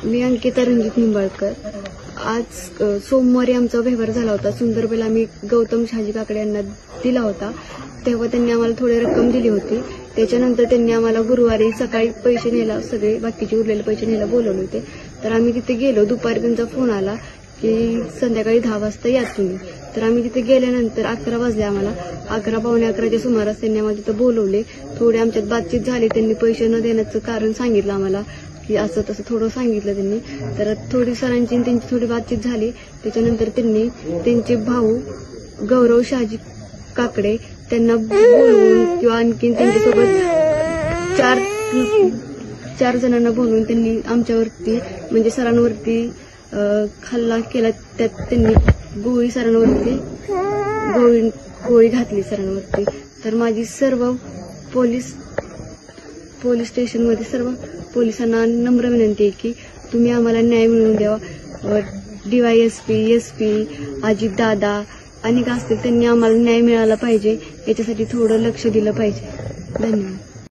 मी अंकिता रणजित निंबाळकर. आज सोमवारी आमचा व्यवहार झाला होता. सुंदरबेला आम्ही गौतम शहाजी काकडे यांना दिला होता. तेव्हा त्यांनी आम्हाला थोडी रक्कम दिली होती. त्याच्यानंतर त्यांनी आम्हाला गुरुवारी सकाळी पैसे न्यायला, सगळे बाकीचे उरलेले पैसे न्यायला बोलवले होते. तर आम्ही तिथे गेलो. दुपारी त्यांचा फोन आला की संध्याकाळी 10 वाजता या तुम्ही. तर आम्ही तिथे गेल्यानंतर 11 वाजले आम्हाला. 11 पावणे 11च्या सुमारास त्यांनी आम्हाला तिथं बोलवले. थोडी आमच्यात बातचीत झाली. त्यांनी पैसे न देण्याचं कारण सांगितलं आम्हाला की असं तसं थोडं सांगितलं त्यांनी. तर थोडी सरांची त्यांची थोडी बातचीत झाली. त्याच्यानंतर त्यांनी त्यांचे भाऊ गौरव शहाजी काकडे त्यांना बोलवून किंवा आणखीन त्यांच्यासोबत चार जणांना बोलवून त्यांनी आमच्यावरती म्हणजे सरांवरती हल्ला केला. त्यात त्यांनी गोळी घातली सरांवरती. तर माझी सर्व पोलीस स्टेशनमध्ये सर्व पोलिसांना नम्र विनंती आहे की तुम्ही आम्हाला न्याय मिळवून द्यावा. DYSP, SP, अजित दादा अनेक असतील, त्यांनी आम्हाला न्याय मिळाला पाहिजे. याच्यासाठी थोडं लक्ष दिलं पाहिजे. धन्यवाद.